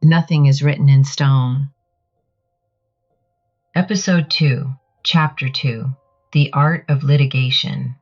Nothing is written in stone. Episode 2, Chapter 2, The Art of Litigation.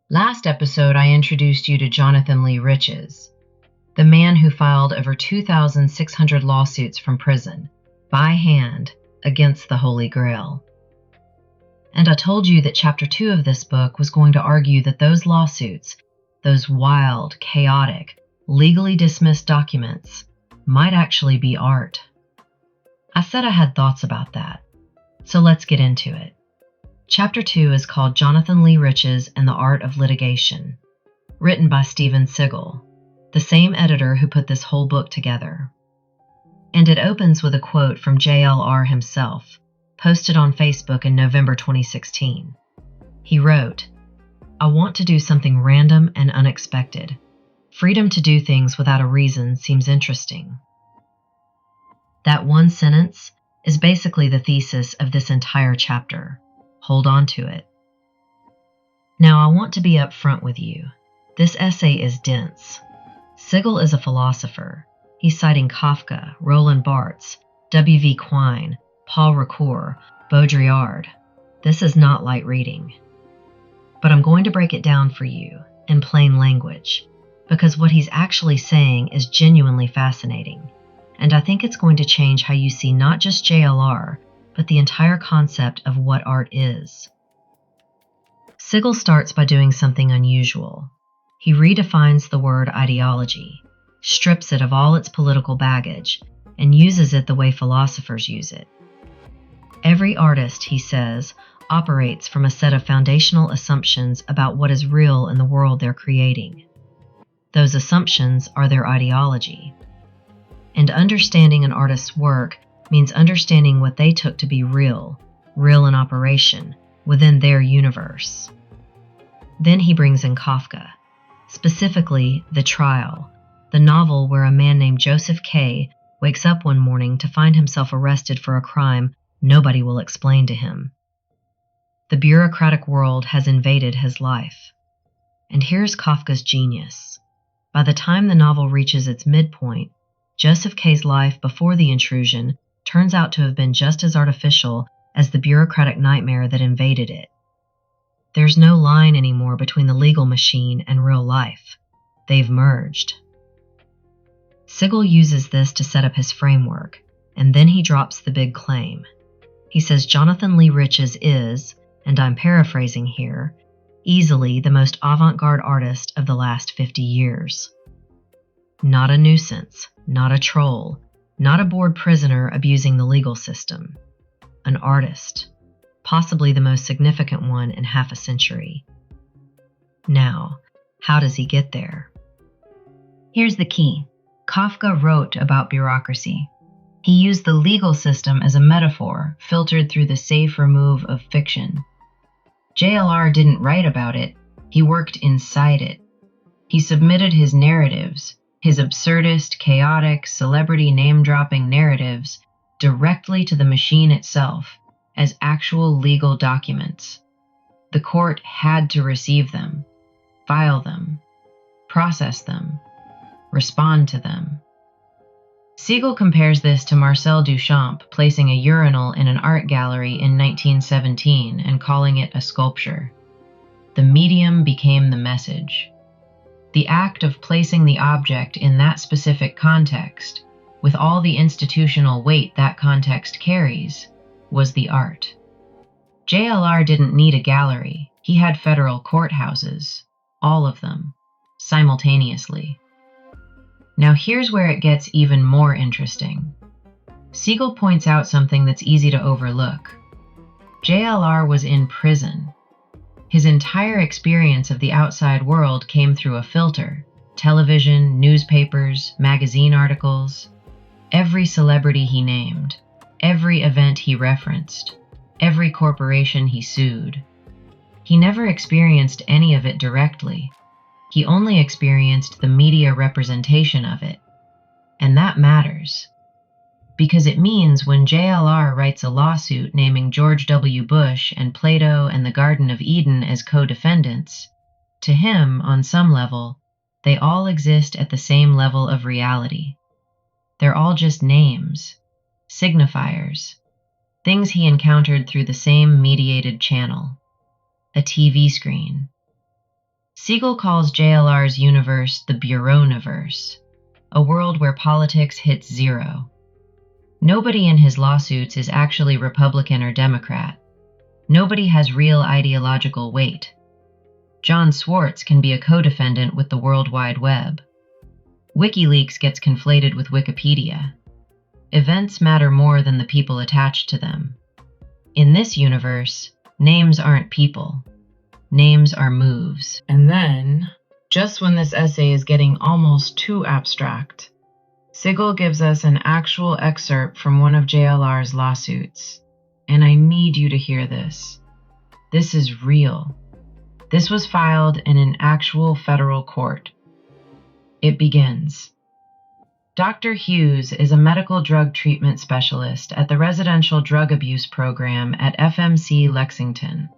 Last episode, I introduced you to Jonathan Lee Riches, the man who filed over 2,600 lawsuits from prison, by hand, against the Holy Grail. And I told you that Chapter 2 of this book was going to argue that those lawsuits, those wild, chaotic, legally dismissed documents, might actually be art. I said I had thoughts about that, so let's get into it. Chapter 2 is called Jonathan Lee Riches and the Art of Litigation, written by Stephen Sigl, the same editor who put this whole book together. And it opens with a quote from JLR himself, posted on Facebook in November 2016. He wrote, "I want to do something random and unexpected. Freedom to do things without a reason seems interesting." That one sentence is basically the thesis of this entire chapter. Hold on to it. Now, I want to be upfront with you. This essay is dense. Sigl is a philosopher. He's citing Kafka, Roland Barthes, W.V. Quine, Paul Ricoeur, Baudrillard. This is not light reading. But I'm going to break it down for you in plain language, because what he's actually saying is genuinely fascinating, and I think it's going to change how you see not just JLR, but the entire concept of what art is. Sigl starts by doing something unusual. He redefines the word ideology, strips it of all its political baggage, and uses it the way philosophers use it. Every artist, he says, operates from a set of foundational assumptions about what is real in the world they're creating. Those assumptions are their ideology. And understanding an artist's work means understanding what they took to be real in operation, within their universe. Then he brings in Kafka, specifically The Trial, the novel where a man named Joseph K. wakes up one morning to find himself arrested for a crime nobody will explain to him. The bureaucratic world has invaded his life. And here's Kafka's genius. By the time the novel reaches its midpoint, Joseph K.'s life before the intrusion turns out to have been just as artificial as the bureaucratic nightmare that invaded it. There's no line anymore between the legal machine and real life. They've merged. Sigl uses this to set up his framework, and then he drops the big claim. He says Jonathan Lee Riches is, and I'm paraphrasing here, easily the most avant-garde artist of the last 50 years. Not a nuisance, not a troll, not a bored prisoner abusing the legal system. An artist, possibly the most significant one in half a century. Now, how does he get there? Here's the key. Kafka wrote about bureaucracy. He used the legal system as a metaphor filtered through the safe remove of fiction. JLR didn't write about it, he worked inside it. He submitted his narratives, his absurdist, chaotic, celebrity name-dropping narratives, directly to the machine itself as actual legal documents. The court had to receive them, file them, process them, respond to them. Sigl compares this to Marcel Duchamp placing a urinal in an art gallery in 1917 and calling it a sculpture. The medium became the message. The act of placing the object in that specific context, with all the institutional weight that context carries, was the art. JLR didn't need a gallery. He had federal courthouses, all of them, simultaneously. Now here's where it gets even more interesting. Sigl points out something that's easy to overlook. JLR was in prison. His entire experience of the outside world came through a filter: television, newspapers, magazine articles. Every celebrity he named, every event he referenced, every corporation he sued. He never experienced any of it directly. He only experienced the media representation of it. And that matters. Because it means when JLR writes a lawsuit naming George W. Bush and Plato and the Garden of Eden as co-defendants, to him, on some level, they all exist at the same level of reality. They're all just names, signifiers, things he encountered through the same mediated channel, a TV screen. Sigl calls JLR's universe the bureaucracy, a world where politics hits zero. Nobody in his lawsuits is actually Republican or Democrat. Nobody has real ideological weight. John Swartz can be a co-defendant with the World Wide Web. WikiLeaks gets conflated with Wikipedia. Events matter more than the people attached to them. In this universe, names aren't people. Names are moves. And then, just when this essay is getting almost too abstract, Sigl gives us an actual excerpt from one of JLR's lawsuits. And I need you to hear this. This is real. This was filed in an actual federal court. It begins. Dr. Hughes is a medical drug treatment specialist at the Residential Drug Abuse Program at FMC Lexington.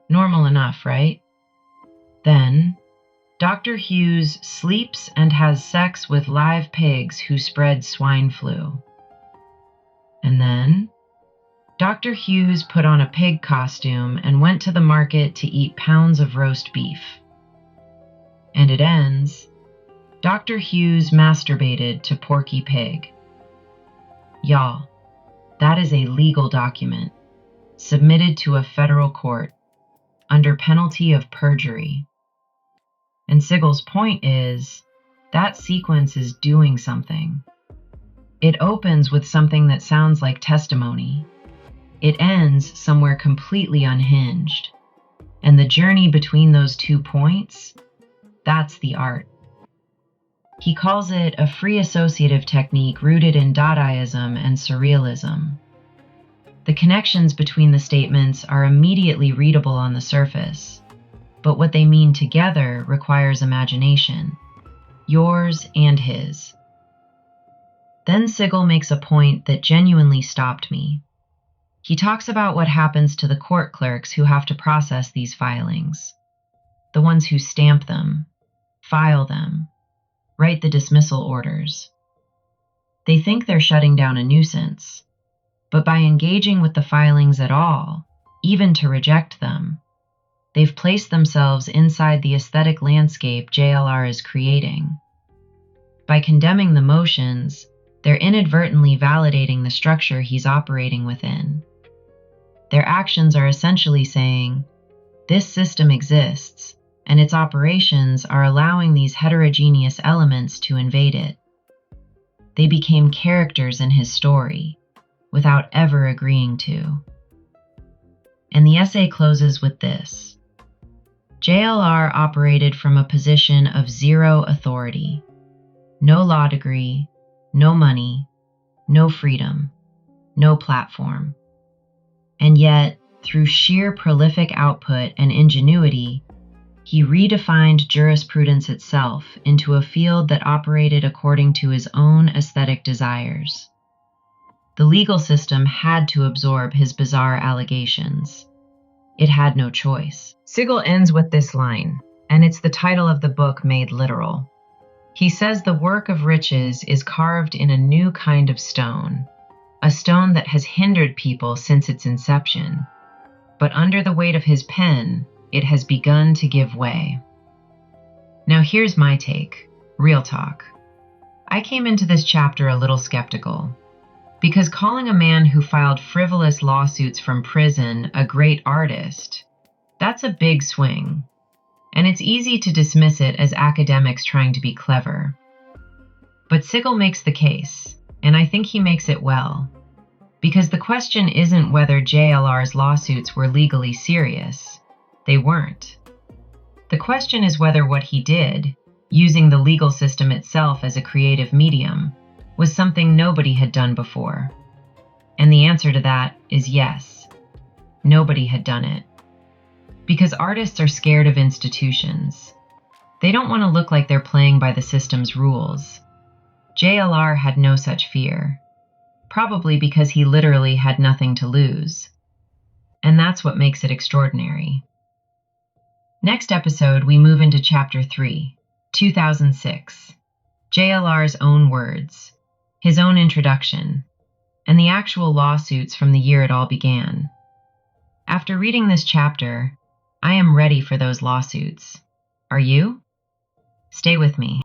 Normal enough, right? Then, Dr. Hughes sleeps and has sex with live pigs who spread swine flu. And then, Dr. Hughes put on a pig costume and went to the market to eat pounds of roast beef. And it ends, Dr. Hughes masturbated to Porky Pig. Y'all, that is a legal document submitted to a federal court under penalty of perjury. And Sigl's point is, that sequence is doing something. It opens with something that sounds like testimony. It ends somewhere completely unhinged. And the journey between those 2 points, that's the art. He calls it a free associative technique rooted in Dadaism and surrealism. The connections between the statements are immediately readable on the surface, but what they mean together requires imagination, yours and his. Then Sigl makes a point that genuinely stopped me. He talks about what happens to the court clerks who have to process these filings, the ones who stamp them, file them, write the dismissal orders. They think they're shutting down a nuisance, but by engaging with the filings at all, even to reject them, they've placed themselves inside the aesthetic landscape JLR is creating. By condemning the motions, they're inadvertently validating the structure he's operating within. Their actions are essentially saying, this system exists, and its operations are allowing these heterogeneous elements to invade it. They became characters in his story, without ever agreeing to. And the essay closes with this. JLR operated from a position of zero authority. No law degree, no money, no freedom, no platform. And yet, through sheer prolific output and ingenuity, he redefined jurisprudence itself into a field that operated according to his own aesthetic desires. The legal system had to absorb his bizarre allegations. It had no choice. Sigl ends with this line, and it's the title of the book made literal. He says the work of riches is carved in a new kind of stone, a stone that has hindered people since its inception. But under the weight of his pen, it has begun to give way. Now here's my take, real talk. I came into this chapter a little skeptical, because calling a man who filed frivolous lawsuits from prison a great artist, that's a big swing. And it's easy to dismiss it as academics trying to be clever. But Sigl makes the case, and I think he makes it well, because the question isn't whether JLR's lawsuits were legally serious. They weren't. The question is whether what he did, using the legal system itself as a creative medium, was something nobody had done before. And the answer to that is yes. Nobody had done it. Because artists are scared of institutions. They don't want to look like they're playing by the system's rules. JLR had no such fear, probably because he literally had nothing to lose. And that's what makes it extraordinary. Next episode, we move into Chapter 3, 2006, JLR's own words, his own introduction, and the actual lawsuits from the year it all began. After reading this chapter, I am ready for those lawsuits. Are you? Stay with me.